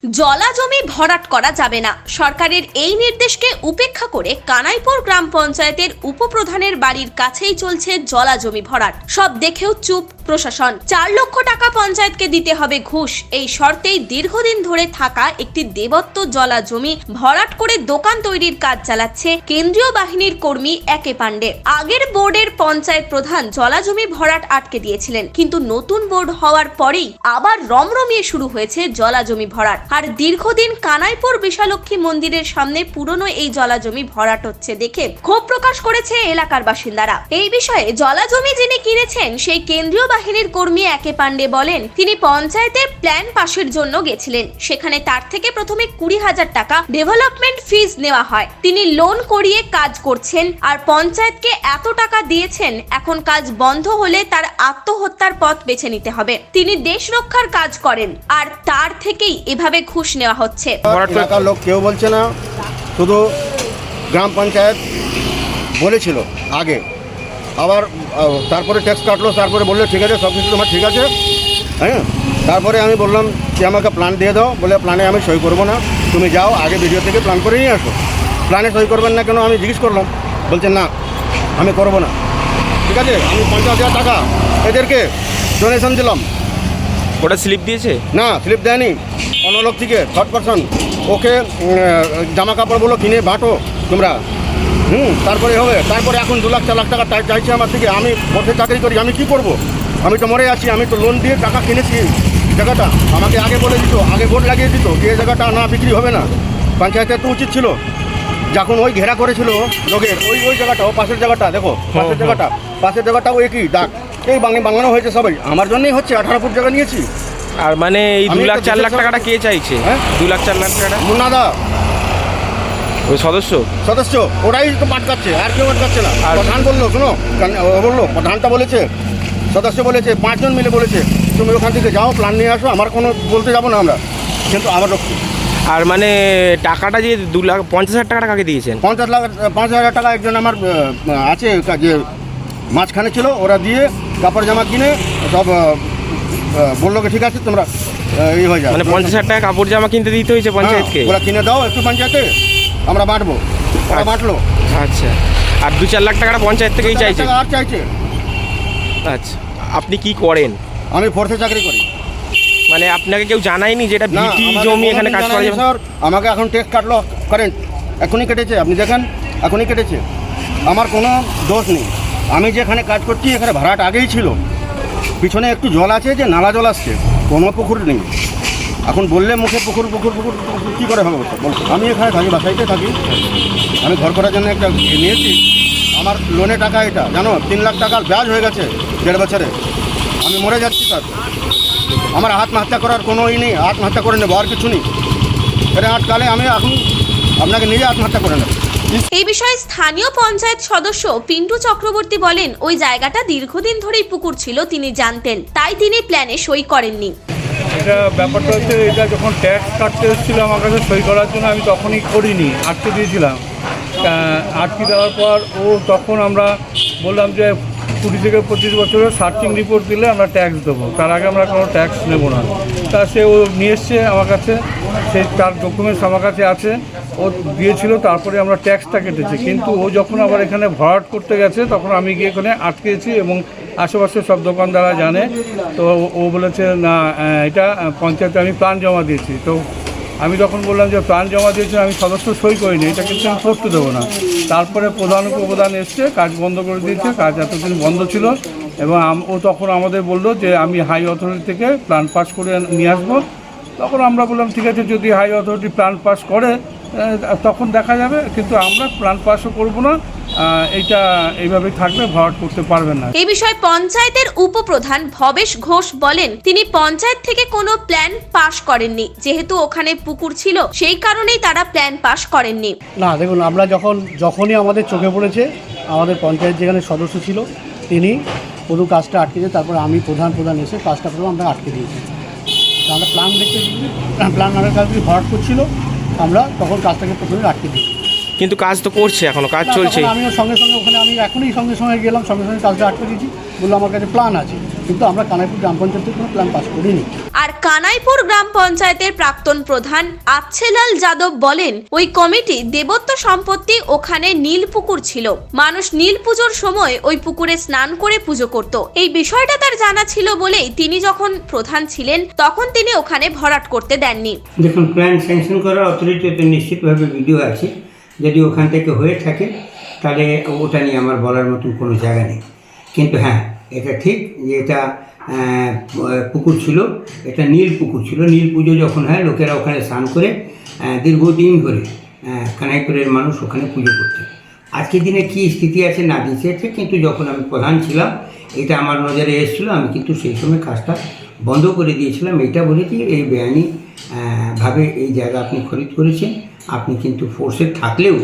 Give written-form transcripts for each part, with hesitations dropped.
জলা জমি ভরাট করা যাবে না। সরকারের এই নির্দেশকে উপেক্ষা করে কানাইপুর গ্রাম পঞ্চায়েতের উপপ্রধানের বাড়ির কাছেই চলছে জলা জমি ভরাট। সব দেখেও চুপ প্রশাসন। 4 লক্ষ টাকা পঞ্চায়েতকে দিতে হবে ঘুষ, এই শর্তেই দীর্ঘদিন ধরে থাকা একটি দেবত্ব জলা জমি ভরাট করে দোকান তৈরির কাজ চালাচ্ছে কেন্দ্রীয় বাহিনীর কর্মী একে পাণ্ডে। আগের বোর্ডের পঞ্চায়েত প্রধান জলা জমি ভরাট আটকে দিয়েছিলেন, কিন্তু নতুন বোর্ড হওয়ার পরেই আবার রমরমিয়ে শুরু হয়েছে জলা জমি ভরাট। আর দীর্ঘদিন কানাইপুর বিশালক্ষী মন্দিরের সামনে পুরনো এই জলা জমি ভরাট হচ্ছে দেখে ক্ষোভ প্রকাশ করেছে এলাকার বাসিন্দারা। এই বিষয়ে জলা জমি যিনি কিনেছেন সেই কেন্দ্রীয় বাহিনীর কর্মী একে পাণ্ডে বলেন, তিনি পঞ্চায়েতে প্ল্যান পাশের জন্য গেছিলেন। সেখানে তার থেকে প্রথমে 20,000 টাকা ডেভেলপমেন্ট ফিজ নেওয়া হয়। তিনি লোন করিয়ে কাজ করছেন আর পঞ্চায়েতকে এত টাকা দিয়েছেন। এখন কাজ বন্ধ হলে তার আত্মহত্যার পথ বেছে নিতে হবে। তিনি দেশ রক্ষার কাজ করেন আর তার থেকেই এভাবে ঘুষ নেওয়া হচ্ছে। এলাকার লোক কেউ বলছে না, শুধু গ্রাম পঞ্চায়েত বলেছিল আগে, আবার তারপরে ট্যাক্স কাটলো, তারপরে বললো ঠিক আছে সব কিছু তোমার ঠিক আছে। হ্যাঁ, তারপরে আমি বললাম যে আমাকে প্ল্যান দিয়ে দাও, বলে প্ল্যানে আমি সই করবো না, তুমি যাও আগে ভিডিও থেকে প্ল্যান করে নিয়ে আসো। প্ল্যানে সই করবেন না কেন আমি জিজ্ঞেস করলাম, বলছেন না আমি করবো না। ঠিক আছে, আমি 50,000 টাকা এদেরকে ডোনেশন দিলাম। ওটা স্লিপ দিয়েছে? না, স্লিপ দেয়নি। অন্য লোক থেকে থার্ড পারসন ওকে জামা কাপড়গুলো কিনে বাঁটো তোমরা, তারপরে হবে। তারপরে এখন 2 লাখ 4 লাখ টাকা চাইছে আমার থেকে। আমি পথে চাকরি করি, আমি কি করব? আমি তো মরে আছি। আমি তো লোন দিয়ে টাকা কিনেছি জায়গাটা। আমাকে আগে বলে দিত, আগে বোর্ড লাগিয়ে দিত যে জায়গাটা না বিক্রি হবে না। পঞ্চায়েতের তো উচিত ছিল, যখন ওই ঘেরা করেছিল লোকের ওই জায়গাটা, ও পাশের জায়গাটা দেখো, পাশের জায়গাটা ওই কি দাগ এই বাংলানো হয়েছে সবাই আমার জন্যই হচ্ছে। 18 ফুট জায়গা নিয়েছি। আর মানে এই 2 লাখ 4 লাখ টাকাটা কে চাইছে? হ্যাঁ, 2 লাখ 4 লাখ টাকাটা মুন্নাদা ওই সদস্য ওরাই তো পাটকাচ্ছে, আর কেউ পাটকাচ্ছে না। আর প্রধান বললো, শোনো, ও বললো প্রধানটা বলেছে, সদস্য বলেছে, 5 জন মিলে বলেছে তুমি ওখান থেকে যাও প্ল্যান নিয়ে আসো। আমার কোনো বলতে যাবো না আমরা, কিন্তু আমার রক্ষী। আর মানে টাকাটা যে 2 লাখ 50,000 টাকা কাকে দিয়েছেন? 5,000 টাকা একজন আমার আছে যে মাঝখানে ছিল, ওরা দিয়ে কাপড় জামা কিনে সব বললো ঠিক আছে তোমরা এই হয়ে যাবে। মানে 50,000 টাকা কাপড় জামা কিনতে দিতে হয়েছে পঞ্চায়েতকে? ওরা কিনে দাও একটু পঞ্চায়েতে, আমরা বাঁটবো। ওরা বাঁটলো। আচ্ছা, আর 2-4 লাখ টাকাটা পঞ্চায়েত থেকেই চাইছে? আর চাইছে। আচ্ছা, আপনি কি করেন? আমি ফোর্সে চাকরি করি। মানে আপনাকে কেউ জানায়নি যে এটা ভিটি জমি এখানে কাজ করা যাবে? স্যার আমাকে এখন ট্যাক্স কাটলো কারেন্ট, এখনই কেটেছে, আপনি দেখেন এখনই কেটেছে। আমার কোনো দোষ নেই। আমি যেখানে কাজ করছি এখানে ভাড়াট আগেই ছিল। পিছনে একটু জল আছে, যে নালা জল আসছে, কোনো পুকুর নেই। এখন বললে মুখে পুকুর কী করে হবে? আমি এখানে থাকি, বাসাইতে থাকি। আমি ঘর করার জন্য একটা নিয়েছি। আমার লোনে টাকা এটা জানো 3 লাখ টাকার ব্যাজ হয়ে গেছে 1.5 বছরে। আমি মরে যাচ্ছি স্যার। আমার আত্মহত্যা করার কোনো নেই, আত্মহত্যা করে নেবো, আর কিছু নেই। এটা আটকালে আমি এখন আপনাকে নিজে আত্মহত্যা করে নেব। এই বিষয়ে স্থানীয় পঞ্চায়েত সদস্য পিন্টু চক্রবর্তী বলেন, ওই জায়গাটা দীর্ঘদিন ধরেই পুকুর ছিল, তিনি জানতেন, তাই তিনি প্ল্যানে সই করেননি। এটা ব্যাপারটা হচ্ছে, এটা যখন ট্যাক্স কাটতে এসেছিল আমার কাছে সই করার জন্য, আমি তখনই করিনি, আটকে দিয়েছিলাম। আটকে দেওয়ার পর তখন আমরা বললাম যে 20 থেকে 25 বছরের সার্চিং রিপোর্ট দিলে আমরা ট্যাক্স দেবো, তার আগে আমরা কোনো ট্যাক্স নেব না। তা সে নিয়ে এসছে আমার কাছে, সেই তার ডকুমেন্টস আমার কাছে আছে, ও দিয়েছিল, তারপরে আমরা ট্যাক্সটা কেটেছি। কিন্তু ও যখন আবার এখানে ভরাট করতে গেছে তখন আমি গিয়ে এখানে আটকেছি, এবং আশেপাশে সব দোকানদাররা জানে। তো ও বলেছে না, এটা পঞ্চায়েতে আমি প্ল্যান জমা দিয়েছি। তো আমি যখন বললাম যে প্ল্যান জমা দিয়েছি, আমি সদস্য সই করিনি, এটা কিন্তু আমি করতে দেবো না। তারপরে প্রধান উপপ্রধান এসছে, কাজ বন্ধ করে দিয়েছে। কাজ এতদিন বন্ধ ছিল, এবং ও তখন আমাদের বললো যে আমি হাই অথরিটি থেকে প্ল্যান পাস করে নিয়ে আসবো। তখন আমরা বললাম ঠিক আছে, যদি হাই অথরিটি প্ল্যান পাস করে তখন দেখা যাবে, কিন্তু আমরা প্ল্যান পাসও করবো না। এইটা এইভাবেই থাকবে, ভরাট করতে পারবেন না। এই বিষয়ে পঞ্চায়েতের উপপ্রধান ভবেশ ঘোষ বলেন, তিনি পঞ্চায়েত থেকে কোনো প্ল্যান পাস করেননি, যেহেতু ওখানে পুকুর ছিল সেই কারণেই তারা প্ল্যান পাস করেননি। না দেখুন, আমরা যখনই আমাদের চোখে পড়েছে, আমাদের পঞ্চায়েত যেখানে সদস্য ছিল তিনি পুরো কাজটা আটকেছে, তারপরে আমি প্রধান এসে কাজটা পুরো আমরা আটকে দিয়েছি। আমরা প্ল্যান দেখতে, প্ল্যান আমাদের কাজ ভরাট করছিল, আমরা তখন কাজটাকে প্রথমে আটকে দিই। কিন্তু কাজ তো করছে, এখনো কাজ চলছে। আমিও সঙ্গে ওখানে, আমি এখনই সঙ্গে গেলাম, সঙ্গে কাজটা আটকে দিয়েছি, বললো আমার কাছে প্ল্যান আছে। কিন্তু আমরা কানাইপুর গ্রাম পঞ্চায়েতের কোনো প্ল্যান পাস করিনি। আর কানাইপুর গ্রাম পঞ্চায়েতের প্রাক্তন প্রধান আচ্ছেলাল যাদব বলেন, ওই কমিটি দেবত্ব সম্পত্তি, ওখানে নীল পুকুর ছিল, মানুষ নীল পুজোর সময় ওই পুকুরে স্নান করে পুজো করত। এই বিষয়টা তার জানা ছিল বলেই তিনি যখন প্রধান ছিলেন তখন তিনি ওখানে ভরাট করতে দেননি। দেখুন, প্ল্যান স্যাংশন করার অথরিটিতে নিশ্চিতভাবে ভিডিও আছে, যদি ওখান থেকে হয়ে থাকে তাহলে ওটা নিয়ে আমার বলার মতন কোনো জায়গা নেই। কিন্তু হ্যাঁ, এটা ঠিক যে এটা পুকুর ছিল, এটা নীল পুকুর ছিল। নীল পুজো যখন হয় লোকেরা ওখানে স্নান করে দীর্ঘদিন ধরে কানাইপুরের মানুষ ওখানে পুজো করতে। আজকের দিনে কী স্থিতি আছে না দিয়েছে, কিন্তু যখন আমি প্রধান ছিলাম এটা আমার নজরে এসেছিলো, আমি কিন্তু সেই সময় কাজটা বন্ধ করে দিয়েছিলাম। এটা বলেছি এই বেআইনি ভাবে এই জায়গা আপনি খরিদ করেছেন, আপনি কিন্তু ফোর্সে থাকলেও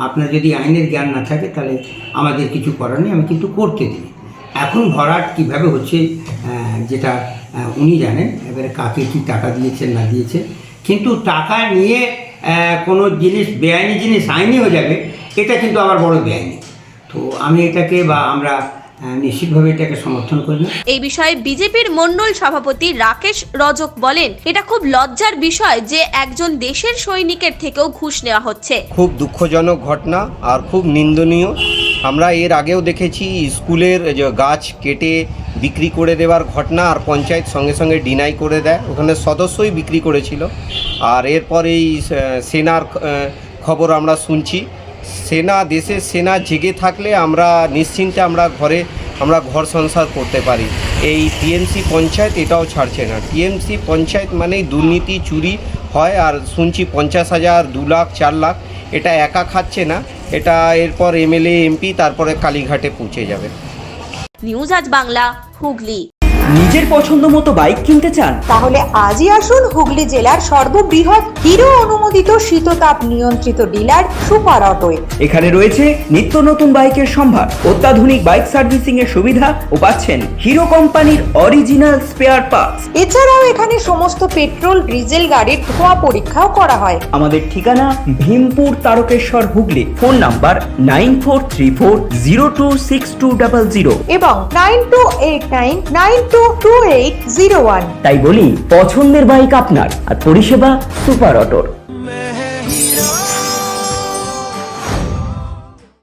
আপনার যদি আইনের জ্ঞান না থাকে তাহলে আমাদের কিছু করার নেই, আমি কিন্তু করতে দিই। এখন ভরাট কীভাবে হচ্ছে যেটা উনি জানেন, এবারে কাকে কী টাকা দিয়েছেন না দিয়েছে, কিন্তু টাকা নিয়ে কোনো জিনিস বেআইনি জিনিস আইনি হয়ে যাবে, এটা কিন্তু আবার বড় বেআইনি। তো আমি এটাকে বা আমরা নিশ্চিতভাবে এটাকে সমর্থন করি না। এই বিষয়ে বিজেপির মণ্ডল সভাপতি রাকেশ রজক বলেন, এটা খুব লজ্জার বিষয় যে একজন দেশের সৈনিকের থেকেও ঘুষ নেওয়া হচ্ছে। খুব দুঃখজনক ঘটনা আর খুব নিন্দনীয়। আমরা এর আগেও দেখেছি স্কুলের যে গাছ কেটে বিক্রি করে দেওয়ার ঘটনা, আর পঞ্চায়েত সঙ্গে সঙ্গে ডিনাই করে দেয়, ওখানে সদস্যই বিক্রি করেছিল। আর এরপর এই সেনার খবর আমরা শুনছি। দেশের সেনা জেগে থাকলে আমরা নিশ্চিন্তে আমরা ঘর সংসার করতে পারি। এই টিএমসি পঞ্চায়েত এটাও ছাড়ছে না। টিএমসি পঞ্চায়েত মানেই দুর্নীতি, চুরি হয়। আর শুনছি 50,000, 2 লাখ, 4 লাখ, এটা একা খাচ্ছে না, এটা এরপর এমএলএ, এমপি, তারপরে কালীঘাটে পৌঁছে যাবে। নিউজ আজ বাংলা, হুগলি। নিজের পছন্দ মতো বাইক কিনতে চান? তাহলে আজই আসুন হুগলি জেলার সর্ববৃহৎ হিরো অনুমোদিত শীততাপ নিয়ন্ত্রিত ডিলার সুপার অটোয়। এখানে রয়েছে নিত্য নতুন বাইকের সম্ভার, অত্যাধুনিক বাইক সার্ভিসিং এর সুবিধা ও পাচ্ছেন হিরো কোম্পানির অরিজিনাল স্পেয়ার পার্টস। এছাড়াও এখানে সমস্ত পেট্রোল ডিজেল গাড়ির ধোঁয়া পরীক্ষাও করা হয়। আমাদের ঠিকানা ভীমপুর, তারকেশ্বর, হুগলি। ফোন নাম্বার 9434026200 এবং 9289922801। তাই বলি, পছন্দের বাইক আপনার আর পরিষেবা সুপার অটোর।